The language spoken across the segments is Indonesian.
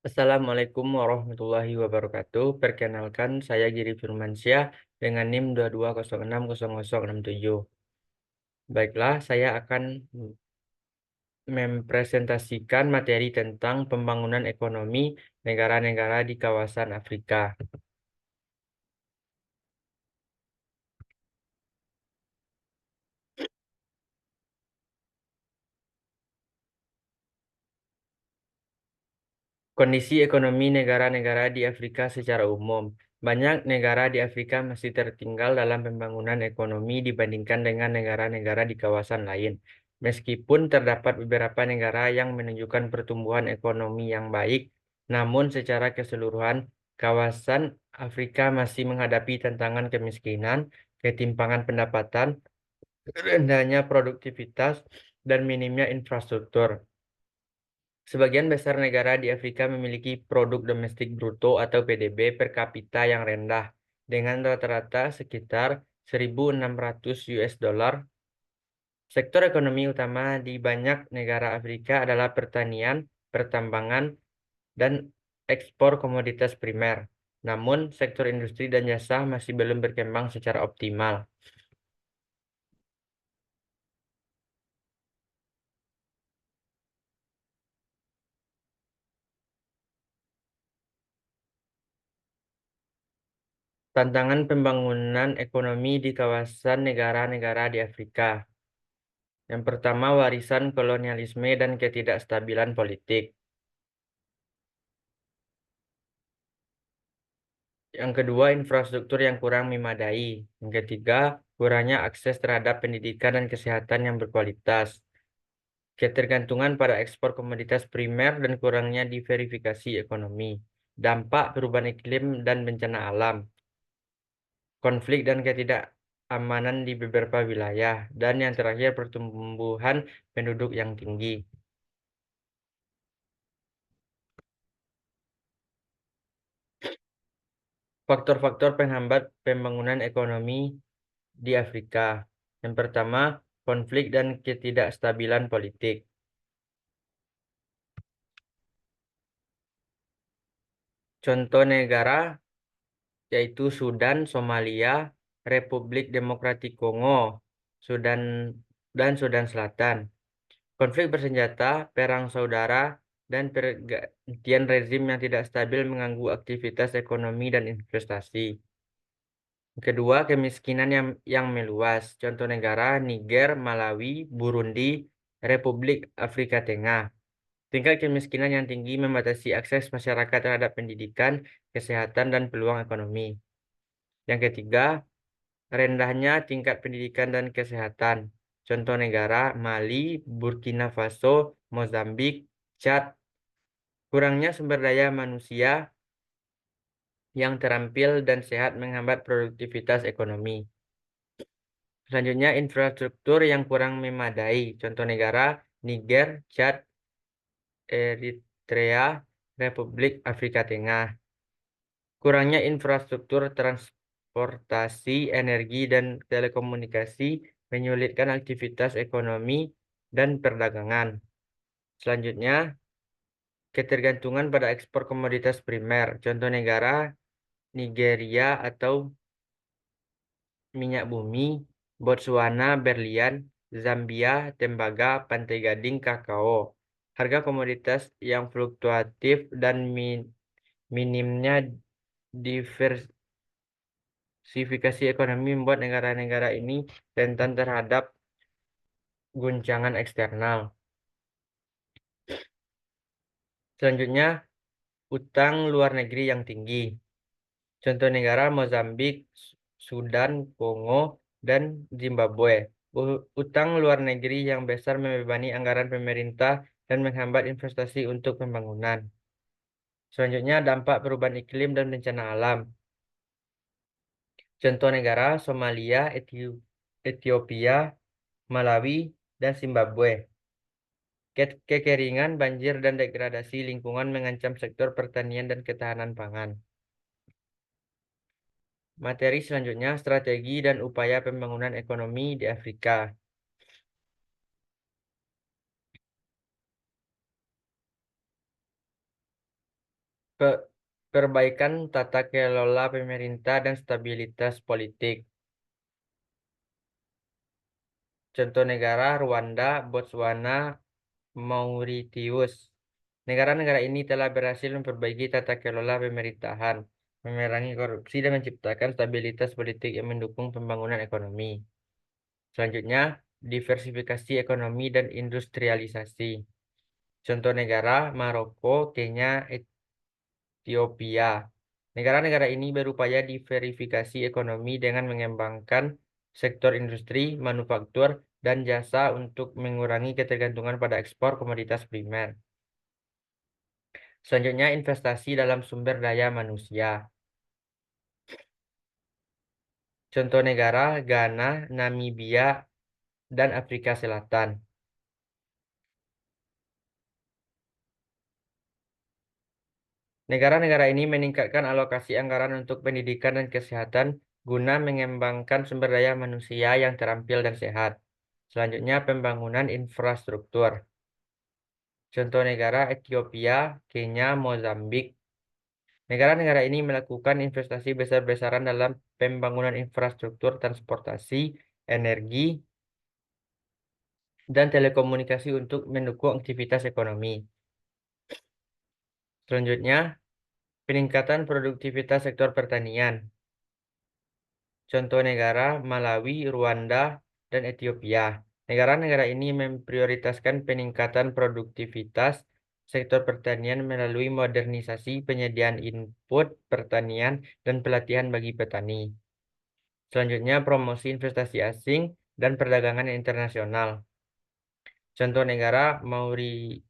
Assalamualaikum warahmatullahi wabarakatuh. Perkenalkan, saya Giri Firmansyah dengan NIM 22060067. Baiklah, saya akan mempresentasikan materi tentang pembangunan ekonomi negara-negara di kawasan Afrika. Kondisi ekonomi negara-negara di Afrika secara umum. Banyak negara di Afrika masih tertinggal dalam pembangunan ekonomi dibandingkan dengan negara-negara di kawasan lain. Meskipun terdapat beberapa negara yang menunjukkan pertumbuhan ekonomi yang baik, namun secara keseluruhan kawasan Afrika masih menghadapi tantangan kemiskinan, ketimpangan pendapatan, rendahnya produktivitas, dan minimnya infrastruktur. Sebagian besar negara di Afrika memiliki produk domestik bruto atau PDB per kapita yang rendah, dengan rata-rata sekitar 1.600 US dollar. Sektor ekonomi utama di banyak negara Afrika adalah pertanian, pertambangan, dan ekspor komoditas primer. Namun, sektor industri dan jasa masih belum berkembang secara optimal. Tantangan pembangunan ekonomi di kawasan negara-negara di Afrika. Yang pertama, warisan kolonialisme dan ketidakstabilan politik. Yang kedua, infrastruktur yang kurang memadai. Yang ketiga, kurangnya akses terhadap pendidikan dan kesehatan yang berkualitas. Ketergantungan pada ekspor komoditas primer dan kurangnya diverifikasi ekonomi. Dampak perubahan iklim dan bencana alam. Konflik dan ketidakamanan di beberapa wilayah. Dan yang terakhir, pertumbuhan penduduk yang tinggi. Faktor-faktor penghambat pembangunan ekonomi di Afrika. Yang pertama, konflik dan ketidakstabilan politik. Contoh negara yaitu Sudan, Somalia, Republik Demokratik Kongo, Sudan, dan Sudan Selatan. Konflik bersenjata, perang saudara, dan pergantian rezim yang tidak stabil mengganggu aktivitas ekonomi dan investasi. Kedua, kemiskinan yang meluas. Contoh negara Niger, Malawi, Burundi, Republik Afrika Tengah. Tingkat kemiskinan yang tinggi membatasi akses masyarakat terhadap pendidikan, kesehatan, dan peluang ekonomi. Yang ketiga, rendahnya tingkat pendidikan dan kesehatan. Contoh negara Mali, Burkina Faso, Mozambik, Chad. Kurangnya sumber daya manusia yang terampil dan sehat menghambat produktivitas ekonomi. Selanjutnya, infrastruktur yang kurang memadai. Contoh negara Niger, Chad, Eritrea, Republik Afrika Tengah. Kurangnya infrastruktur transportasi, energi, dan telekomunikasi menyulitkan aktivitas ekonomi dan perdagangan. Selanjutnya, ketergantungan pada ekspor komoditas primer. Contoh negara Nigeria atau minyak bumi, Botswana, berlian, Zambia, tembaga, pantai gading, kakao. Harga komoditas yang fluktuatif dan minimnya diversifikasi ekonomi membuat negara-negara ini rentan terhadap guncangan eksternal. Selanjutnya, utang luar negeri yang tinggi. Contoh negara Mozambik, Sudan, Kongo, dan Zimbabwe. Utang luar negeri yang besar membebani anggaran pemerintah dan menghambat investasi untuk pembangunan. Selanjutnya, dampak perubahan iklim dan bencana alam. Contoh negara Somalia, Ethiopia, Malawi, dan Zimbabwe. Kekeringan, banjir, dan degradasi lingkungan mengancam sektor pertanian dan ketahanan pangan. Materi selanjutnya, strategi dan upaya pembangunan ekonomi di Afrika. Pe- Perbaikan tata kelola pemerintah dan stabilitas politik. Contoh negara Rwanda, Botswana, Mauritius. Negara-negara ini telah berhasil memperbaiki tata kelola pemerintahan, memerangi korupsi, dan menciptakan stabilitas politik yang mendukung pembangunan ekonomi. Selanjutnya, diversifikasi ekonomi dan industrialisasi. Contoh negara Maroko, Kenya, Ethiopia. Negara-negara ini berupaya diverifikasi ekonomi dengan mengembangkan sektor industri, manufaktur, dan jasa untuk mengurangi ketergantungan pada ekspor komoditas primer. Selanjutnya, investasi dalam sumber daya manusia. Contoh negara Ghana, Namibia, dan Afrika Selatan. Negara-negara ini meningkatkan alokasi anggaran untuk pendidikan dan kesehatan guna mengembangkan sumber daya manusia yang terampil dan sehat. Selanjutnya, pembangunan infrastruktur. Contoh negara Ethiopia, Kenya, Mozambik. Negara-negara ini melakukan investasi besar-besaran dalam pembangunan infrastruktur transportasi, energi, dan telekomunikasi untuk mendukung aktivitas ekonomi. Selanjutnya, peningkatan produktivitas sektor pertanian. Contoh negara Malawi, Rwanda, dan Ethiopia. Negara-negara ini memprioritaskan peningkatan produktivitas sektor pertanian melalui modernisasi penyediaan input pertanian dan pelatihan bagi petani. Selanjutnya, promosi investasi asing dan perdagangan internasional. Contoh negara Mauritius,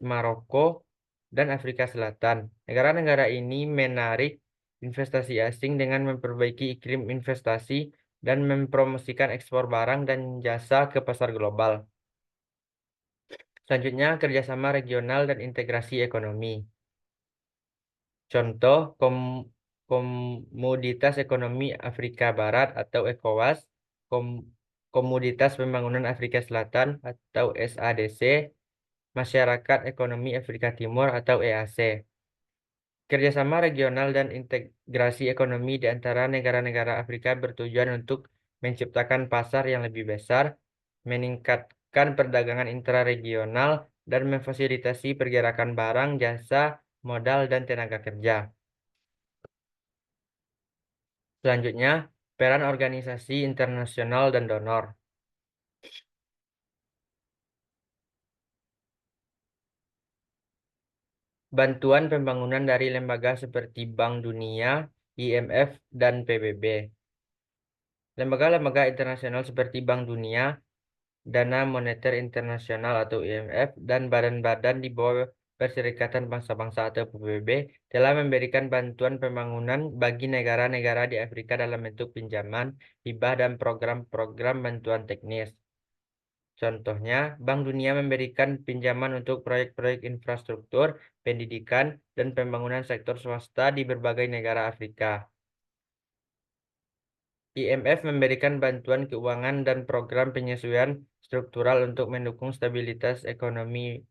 Maroko, dan Afrika Selatan. Negara-negara ini menarik investasi asing dengan memperbaiki iklim investasi dan mempromosikan ekspor barang dan jasa ke pasar global. Selanjutnya, kerjasama regional dan integrasi ekonomi. Contoh, Komoditas Ekonomi Afrika Barat atau ECOWAS, Kom- Komoditas Pembangunan Afrika Selatan atau SADC, Masyarakat Ekonomi Afrika Timur atau EAC. Kerjasama regional dan integrasi ekonomi di antara negara-negara Afrika bertujuan untuk menciptakan pasar yang lebih besar, meningkatkan perdagangan intraregional, dan memfasilitasi pergerakan barang, jasa, modal, dan tenaga kerja. Selanjutnya, peran organisasi internasional dan donor. Bantuan pembangunan dari lembaga seperti Bank Dunia, IMF, dan PBB. Lembaga-lembaga internasional seperti Bank Dunia, Dana Moneter Internasional atau IMF, dan badan-badan di bawah Perserikatan Bangsa-Bangsa atau PBB telah memberikan bantuan pembangunan bagi negara-negara di Afrika dalam bentuk pinjaman, hibah, dan program-program bantuan teknis. Contohnya, Bank Dunia memberikan pinjaman untuk proyek-proyek infrastruktur, pendidikan, dan pembangunan sektor swasta di berbagai negara Afrika. IMF memberikan bantuan keuangan dan program penyesuaian struktural untuk mendukung stabilitas ekonomi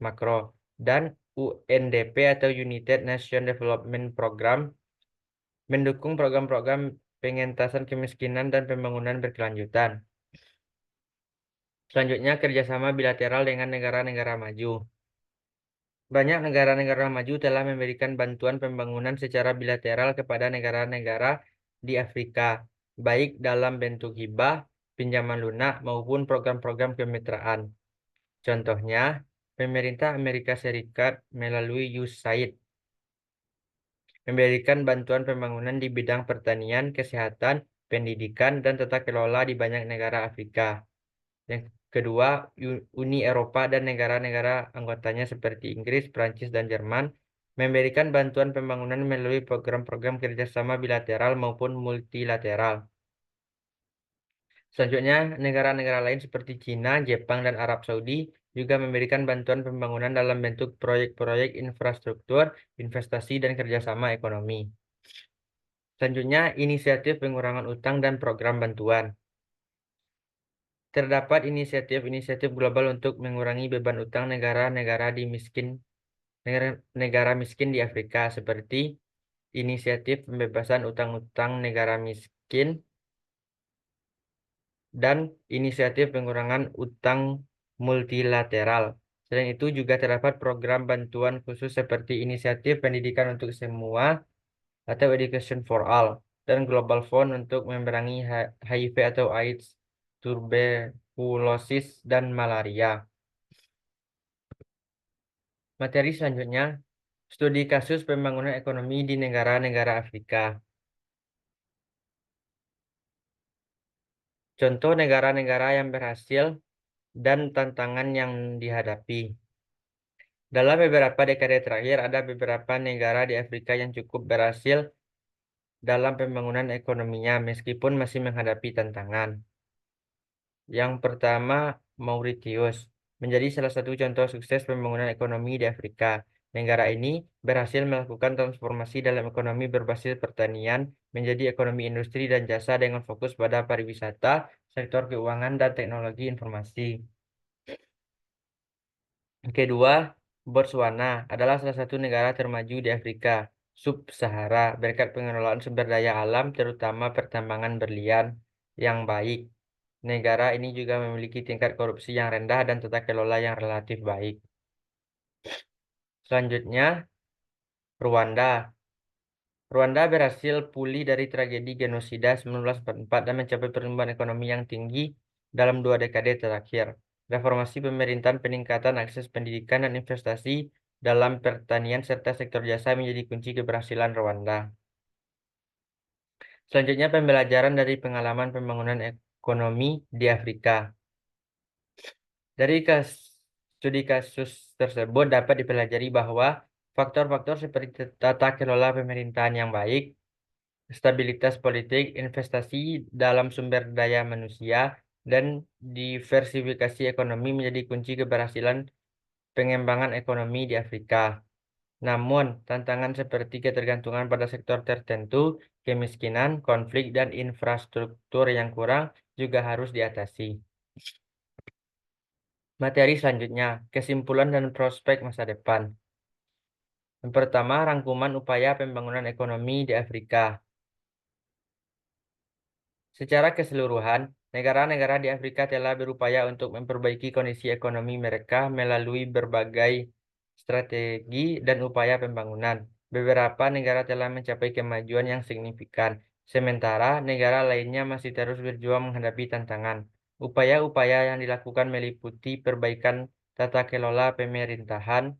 makro. Dan UNDP atau United Nations Development Program mendukung program-program pengentasan kemiskinan dan pembangunan berkelanjutan. Selanjutnya, kerjasama bilateral dengan negara-negara maju. Banyak negara-negara maju telah memberikan bantuan pembangunan secara bilateral kepada negara-negara di Afrika, baik dalam bentuk hibah, pinjaman lunak, maupun program-program kemitraan. Contohnya, pemerintah Amerika Serikat melalui USAID memberikan bantuan pembangunan di bidang pertanian, kesehatan, pendidikan, dan tata kelola di banyak negara Afrika. Yang kedua, Uni Eropa dan negara-negara anggotanya seperti Inggris, Prancis, dan Jerman memberikan bantuan pembangunan melalui program-program kerjasama bilateral maupun multilateral. Selanjutnya, negara-negara lain seperti Cina, Jepang, dan Arab Saudi juga memberikan bantuan pembangunan dalam bentuk proyek-proyek infrastruktur, investasi, dan kerjasama ekonomi. Selanjutnya, inisiatif pengurangan utang dan program bantuan. Terdapat inisiatif-inisiatif global untuk mengurangi beban utang negara-negara di miskin negara miskin di Afrika seperti inisiatif pembebasan utang-utang negara miskin dan inisiatif pengurangan utang multilateral. Selain itu juga terdapat program bantuan khusus seperti inisiatif pendidikan untuk semua atau Education for All dan Global Fund untuk memerangi HIV atau AIDS, tuberkulosis, dan malaria. Materi selanjutnya, studi kasus pembangunan ekonomi di negara-negara Afrika. Contoh negara-negara yang berhasil dan tantangan yang dihadapi. Dalam beberapa dekade terakhir, ada beberapa negara di Afrika yang cukup berhasil dalam pembangunan ekonominya, meskipun masih menghadapi tantangan. Yang pertama, Mauritius menjadi salah satu contoh sukses pembangunan ekonomi di Afrika. Negara ini berhasil melakukan transformasi dalam ekonomi berbasis pertanian menjadi ekonomi industri dan jasa dengan fokus pada pariwisata, sektor keuangan, dan teknologi informasi. Kedua, Botswana adalah salah satu negara termaju di Afrika Sub-Sahara berkat pengelolaan sumber daya alam, terutama pertambangan berlian yang baik. Negara ini juga memiliki tingkat korupsi yang rendah dan tata kelola yang relatif baik. Selanjutnya, Rwanda. Rwanda berhasil pulih dari tragedi genosida 1944 dan mencapai pertumbuhan ekonomi yang tinggi dalam 2 dekade terakhir. Reformasi pemerintahan, peningkatan akses pendidikan, dan investasi dalam pertanian serta sektor jasa menjadi kunci keberhasilan Rwanda. Selanjutnya, pembelajaran dari pengalaman pembangunan ekonomi di Afrika. Dari studi kasus tersebut dapat dipelajari bahwa faktor-faktor seperti tata kelola pemerintahan yang baik, stabilitas politik, investasi dalam sumber daya manusia, dan diversifikasi ekonomi menjadi kunci keberhasilan pengembangan ekonomi di Afrika. Namun, tantangan seperti ketergantungan pada sektor tertentu, kemiskinan, konflik, dan infrastruktur yang kurang juga harus diatasi. Materi selanjutnya, kesimpulan dan prospek masa depan. Yang pertama, rangkuman upaya pembangunan ekonomi di Afrika. Secara keseluruhan, negara-negara di Afrika telah berupaya untuk memperbaiki kondisi ekonomi mereka melalui berbagai strategi dan upaya pembangunan. Beberapa negara telah mencapai kemajuan yang signifikan, sementara negara lainnya masih terus berjuang menghadapi tantangan. Upaya-upaya yang dilakukan meliputi perbaikan tata kelola pemerintahan,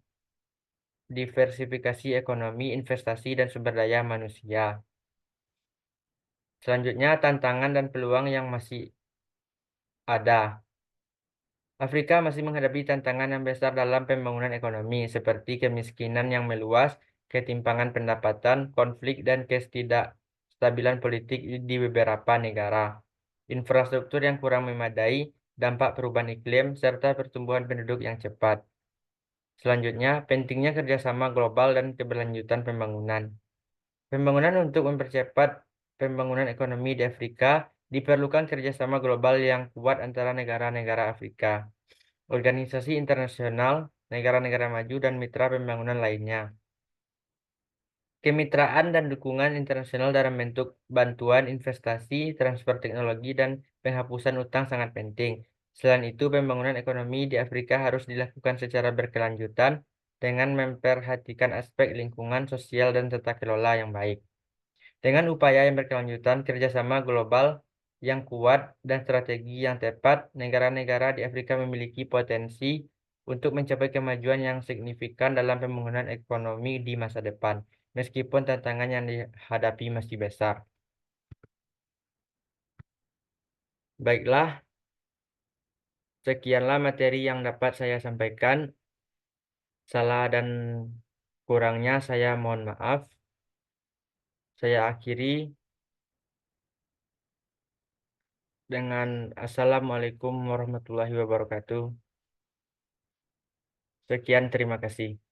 diversifikasi ekonomi, investasi, dan sumber daya manusia. Selanjutnya, tantangan dan peluang yang masih ada. Afrika masih menghadapi tantangan yang besar dalam pembangunan ekonomi, seperti kemiskinan yang meluas, ketimpangan pendapatan, konflik, dan ketidakstabilan politik di beberapa negara. Infrastruktur yang kurang memadai, dampak perubahan iklim, serta pertumbuhan penduduk yang cepat. Selanjutnya, pentingnya kerjasama global dan keberlanjutan pembangunan. Pembangunan untuk mempercepat pembangunan ekonomi di Afrika diperlukan kerjasama global yang kuat antara negara-negara Afrika, organisasi internasional, negara-negara maju, dan mitra pembangunan lainnya. Kemitraan dan dukungan internasional dalam bentuk bantuan investasi, transfer teknologi, dan penghapusan utang sangat penting. Selain itu, pembangunan ekonomi di Afrika harus dilakukan secara berkelanjutan dengan memperhatikan aspek lingkungan, sosial, dan tata kelola yang baik. Dengan upaya yang berkelanjutan, kerjasama global yang kuat, dan strategi yang tepat, negara-negara di Afrika memiliki potensi untuk mencapai kemajuan yang signifikan dalam pembangunan ekonomi di masa depan, meskipun tantangan yang dihadapi masih besar. Baiklah, sekianlah materi yang dapat saya sampaikan. Salah dan kurangnya saya mohon maaf. Saya akhiri dengan Assalamualaikum warahmatullahi wabarakatuh. Sekian, terima kasih.